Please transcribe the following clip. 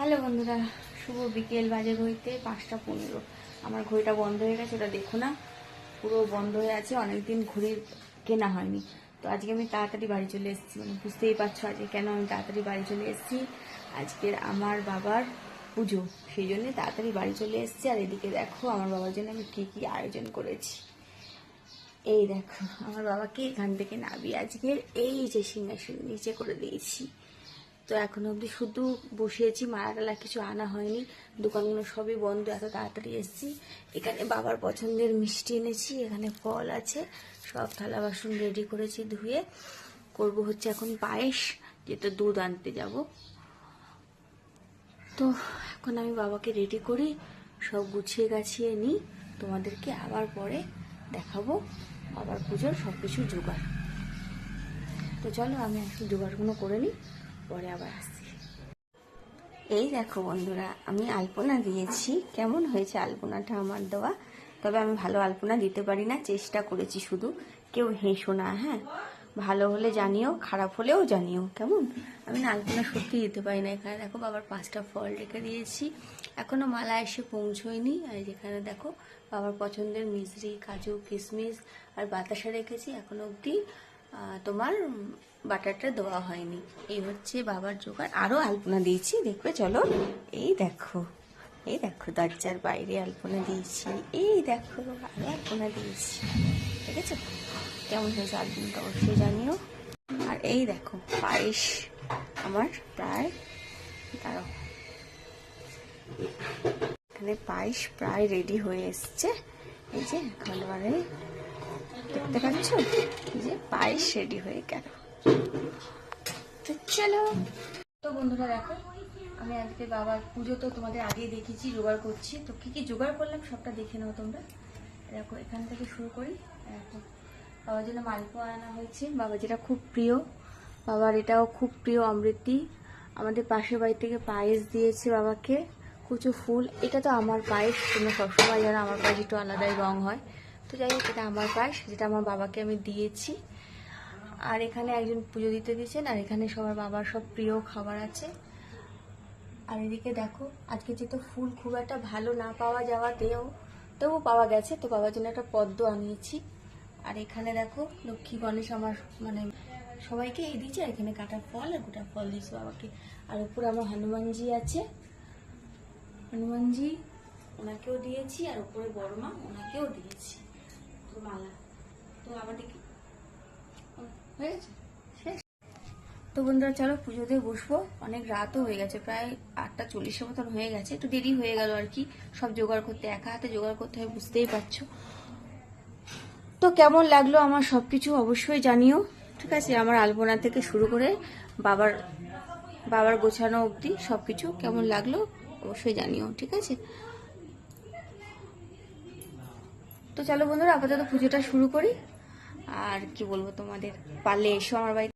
Hello বন্ধুরা, শুভ বিকেল। বাজে ঘড়িতে 5টা 15। আমার ঘড়িটা বন্ধ হয়ে গেছে, ওটা দেখো না, পুরো বন্ধ হয়ে আছে। অনেকদিন ঘড়ির কেনা হয়নি, তো আজকে আমি তাড়াতাড়ি বাড়ি চলে এসেছি। মানে বুঝতেই পারছো আজকে কেন আমি তাড়াতাড়ি বাড়ি চলে এসেছি। আজকের আমার বাবার পুজো, সেই জন্য তাড়াতাড়ি বাড়ি চলে এসেছি। আর এদিকে দেখো আমার বাবার জন্য আমি কী কী আয়োজন করেছি। এই দেখো আমার বাবাকে এখান থেকে নামিয়ে আজকে এই যে সিংহাসন নিচে করে দিয়েছি। তো এখন অবধি শুধু বসিয়েছি, মারাটালা কিছু আনা হয়নি, দোকানগুলো সবই বন্ধ, এত তাড়াতাড়ি এসেছি। এখানে বাবার পছন্দের মিষ্টি এনেছি, এখানে ফল আছে, সব থালা বাসন রেডি করেছি ধুয়ে। করব হচ্ছে এখন পায়েস, যেটা দুধ আনতে যাব। তো এখন আমি বাবাকে রেডি করি, সব গুছিয়ে গাছিয়ে নিই, তোমাদেরকে আবার পরে দেখাবো বাবার পুজোর সব কিছু জোগাড়। তো চলো আমি একটু জোগাড়গুলো করে নিই, পরে আবার আসছি। এই দেখো বন্ধুরা, আমি আলপনা দিয়েছি। কেমন হয়েছে আলপনাটা আমার দেওয়া? তবে আমি ভালো আলপনা দিতে পারি না, চেষ্টা করেছি শুধু। কেউ হেসো না, হ্যাঁ? ভালো হলে জানিও, খারাপ হলেও জানিও। কেমন? আমি না আলপনা সত্যি দিতে পারি না। এখানে দেখো বাবার 5টা ফল রেখে দিয়েছি, এখনো মালা এসে পৌঁছয়নি। আর যেখানে দেখো বাবার পছন্দের মিছরি, কাজু, কিশমিশ আর বাতাসা রেখেছি। এখনো অবধি তোমার বাটারটা দেওয়া হয়নি। এই হচ্ছে বাবার জোগাড়। আরও আলপনা দিয়েছি, দেখবে চলো। এই দেখো, এই দেখো দরজার বাইরে আলপনা দিয়েছি। এই দেখো আরও আলপনা দিয়েছি, ঠিক আছে? কেমন হয়েছে আলপনাটা অবশ্যই জানিও। আর এই দেখো পায়েস আমার প্রায়, দাঁড়াও, এখানে পায়েস প্রায় রেডি হয়ে এসছে। এই যে একেবারে দেখতে পাচ্ছ, এই যে পায়েস রেডি হয়ে গেল। তো চলো। তো বন্ধুরা দেখো, আমি আজকে বাবার পুজো তো তোমাদের আগেই দেখেছি, জোগাড় করছি। তো কি কি জোগাড় করলাম সবটা দেখে নাও তোমরা। দেখো এখান থেকে শুরু করি। দেখো বাবার জন্য মালপোয়া আনা হয়েছে, বাবা যেটা খুব প্রিয়, বাবার এটাও খুব প্রিয় অমৃতি। আমাদের পাশের বাড়ি থেকে পায়েস দিয়েছে বাবাকে, কুচো ফুল। এটা তো আমার পায়েস, তোমরা সবসময় জানো আমার পায়েস একটু আলাদাই রং হয়। তো যাই হোক, এটা আমার পায়েস, যেটা আমার বাবাকে আমি দিয়েছি। আর এখানে একজন পুজো দিতে দিয়েছেন, আর এখানে সবার বাবার সব প্রিয় খাবার আছে। আর এদিকে দেখো, আজকে যেহেতু ফুল খুব একটা ভালো না পাওয়া যাওয়াতেও তবু পাওয়া গেছে, তো বাবার জন্য একটা পদ্ম আনিয়েছি। আর এখানে দেখো লক্ষ্মী গণেশ আমার মানে সবাইকে এই দিয়েছে। আর এখানে কাটা ফল আর গোটা ফল দিয়েছে বাবাকে। আর উপরে আমার হনুমানজি আছে, হনুমানজি ওনাকেও দিয়েছি। আর উপরে বড় মা ওনাকেও দিয়েছি মালা। তো আমাদের হয়ে গেছে শেষ। তো বন্ধুরা চলো পুজোতে বসবো, অনেক রাতও হয়ে গেছে, প্রায় 8টা 40 মতন হয়ে গেছে। একটু দেরি হয়ে গেল আর কি, সব জোগাড় করতে একা হাতে জোগাড় করতে হয়, বুঝতেই পারছো। তো কেমন লাগলো আমার সবকিছু অবশ্যই জানিও, ঠিক আছে? আমার আলপনা থেকে শুরু করে বাবার বাবার গোছানো অবধি সবকিছু কেমন লাগলো অবশ্যই জানিও, ঠিক আছে? তো চলো বন্ধুরা, আপাতত পুজোটা শুরু করি। আর কি বলবো তোমাদের, পারলে এসো আমার বাড়িতে।